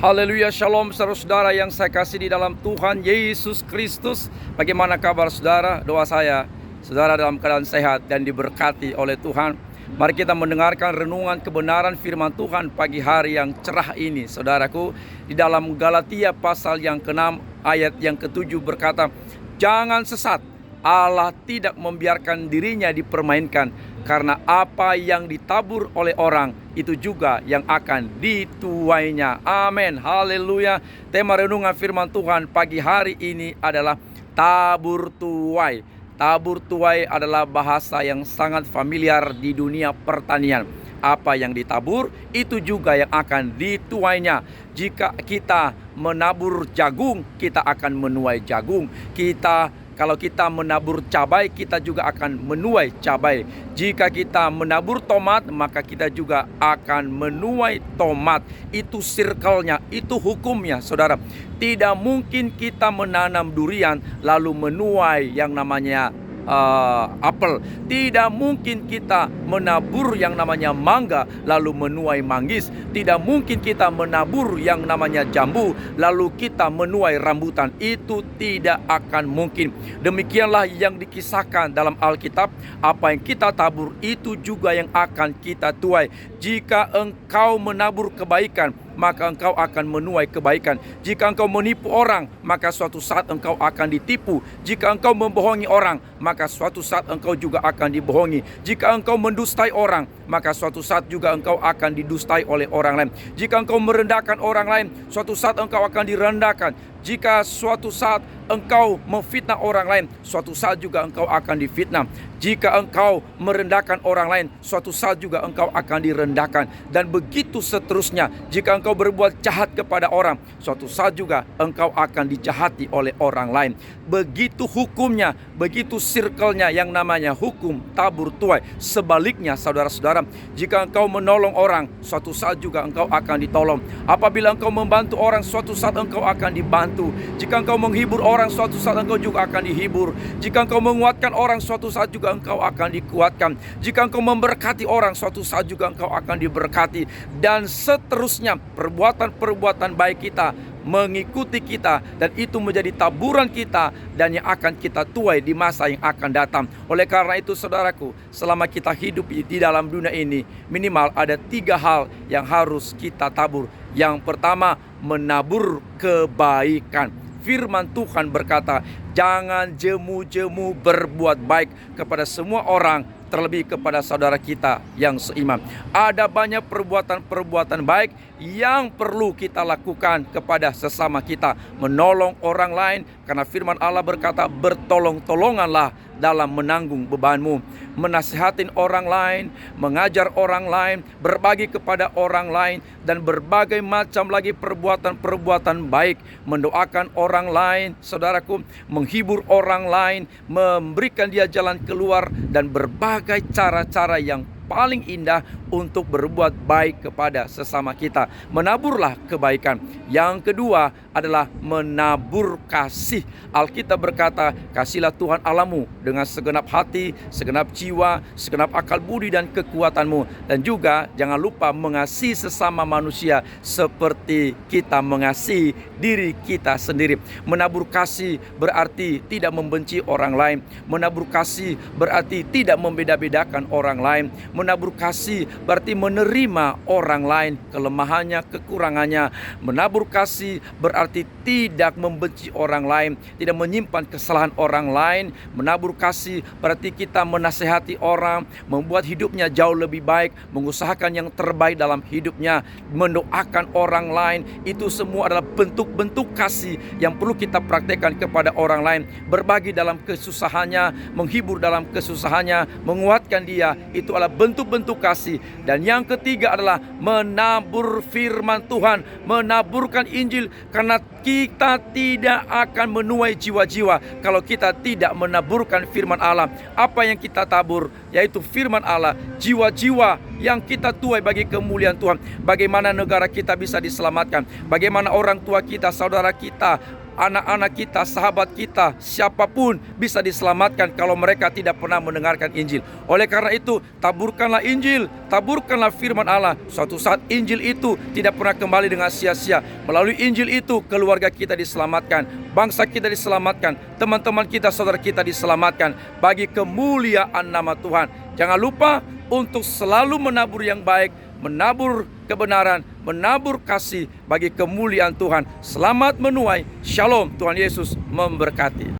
Haleluya, shalom saudara-saudara yang saya kasih di dalam Tuhan Yesus Kristus. Bagaimana kabar saudara? Doa saya, saudara dalam keadaan sehat dan diberkati oleh Tuhan. Mari kita mendengarkan renungan kebenaran firman Tuhan pagi hari yang cerah ini, saudaraku. Di dalam Galatia pasal yang ke-6 ayat yang ke-7 berkata, "Jangan sesat, Allah tidak membiarkan dirinya dipermainkan, karena apa yang ditabur oleh orang itu juga yang akan dituainya." Amin, haleluya. Tema renungan firman Tuhan pagi hari ini adalah tabur tuai. Tabur tuai adalah bahasa yang sangat familiar di dunia pertanian. Apa yang ditabur itu juga yang akan dituainya. Jika kita menabur jagung, kita akan menuai jagung. Kalau kita menabur cabai, kita juga akan menuai cabai. Jika kita menabur tomat, maka kita juga akan menuai tomat. Itu circle-nya, itu hukumnya, saudara. Tidak mungkin kita menanam durian lalu menuai yang namanya apel. Tidak mungkin kita menabur yang namanya mangga lalu menuai manggis. Tidak mungkin kita menabur yang namanya jambu lalu kita menuai rambutan. Itu tidak akan mungkin. Demikianlah yang dikisahkan dalam Alkitab. Apa yang kita tabur itu juga yang akan kita tuai. Jika engkau menabur kebaikan, maka engkau akan menuai kebaikan. Jika engkau menipu orang, maka suatu saat engkau akan ditipu. Jika engkau membohongi orang, maka suatu saat engkau juga akan dibohongi. Jika engkau mendustai orang, maka suatu saat juga engkau akan didustai oleh orang lain. Jika engkau merendahkan orang lain, suatu saat engkau akan direndahkan. Jika suatu saat engkau memfitnah orang lain, suatu saat juga engkau akan difitnah. Jika engkau merendahkan orang lain, suatu saat juga engkau akan direndahkan. Dan begitu seterusnya. Jika engkau berbuat jahat kepada orang, suatu saat juga engkau akan dijahati oleh orang lain. Begitu hukumnya, begitu circle-nya yang namanya hukum tabur tuai. Sebaliknya saudara-saudara, jika engkau menolong orang, suatu saat juga engkau akan ditolong. Apabila engkau membantu orang, suatu saat engkau akan dibantu. Jika engkau menghibur orang, suatu saat engkau juga akan dihibur. Jika engkau menguatkan orang, suatu saat juga engkau akan dikuatkan. Jika engkau memberkati orang, suatu saat juga engkau akan diberkati. Dan seterusnya, perbuatan-perbuatan baik kita mengikuti kita, dan itu menjadi taburan kita dan yang akan kita tuai di masa yang akan datang. Oleh karena itu saudaraku, selama kita hidup di dalam dunia ini, minimal ada 3 hal yang harus kita tabur. Yang pertama, menabur kebaikan. Firman Tuhan berkata, jangan jemu-jemu berbuat baik kepada semua orang, terlebih kepada saudara kita yang seiman. Ada banyak perbuatan-perbuatan baik yang perlu kita lakukan kepada sesama kita. Menolong orang lain, karena firman Allah berkata, bertolong-tolonganlah dalam menanggung bebanmu. Menasihatin orang lain, mengajar orang lain, berbagi kepada orang lain, dan berbagai macam lagi perbuatan-perbuatan baik. Mendoakan orang lain, saudaraku, menghibur orang lain, memberikan dia jalan keluar, dan berbagai cara-cara yang paling indah untuk berbuat baik kepada sesama kita. Menaburlah kebaikan. Yang kedua adalah menabur kasih. Alkitab berkata, kasihlah Tuhan Allahmu dengan segenap hati, segenap jiwa, segenap akal budi dan kekuatanmu. Dan juga jangan lupa mengasihi sesama manusia seperti kita mengasihi diri kita sendiri. Menabur kasih berarti tidak membenci orang lain. Menabur kasih berarti tidak membeda-bedakan orang lain. Menabur kasih berarti menerima orang lain, kelemahannya, kekurangannya. Menabur kasih berarti tidak membenci orang lain, tidak menyimpan kesalahan orang lain. Menabur kasih berarti kita menasehati orang, membuat hidupnya jauh lebih baik, mengusahakan yang terbaik dalam hidupnya, mendoakan orang lain. Itu semua adalah bentuk-bentuk kasih yang perlu kita praktekkan kepada orang lain. Berbagi dalam kesusahannya, menghibur dalam kesusahannya, menguatkan dia. Itu adalah bentuk-bentuk kasih. Dan yang ketiga adalah menabur firman Tuhan, menaburkan Injil, karena kita tidak akan menuai jiwa-jiwa kalau kita tidak menaburkan firman Allah. Apa yang kita tabur yaitu firman Allah, jiwa-jiwa yang kita tuai bagi kemuliaan Tuhan. Bagaimana negara kita bisa diselamatkan, bagaimana orang tua kita, saudara kita anak-anak kita, sahabat kita, siapapun bisa diselamatkan kalau mereka tidak pernah mendengarkan Injil. Oleh karena itu, taburkanlah Injil, taburkanlah firman Allah. Suatu saat Injil itu tidak pernah kembali dengan sia-sia. Melalui Injil itu keluarga kita diselamatkan, bangsa kita diselamatkan, teman-teman kita, saudara kita diselamatkan bagi kemuliaan nama Tuhan. Jangan lupa untuk selalu menabur yang baik, menabur kebenaran, menabur kasih bagi kemuliaan Tuhan. Selamat menuai. Shalom. Tuhan Yesus memberkati.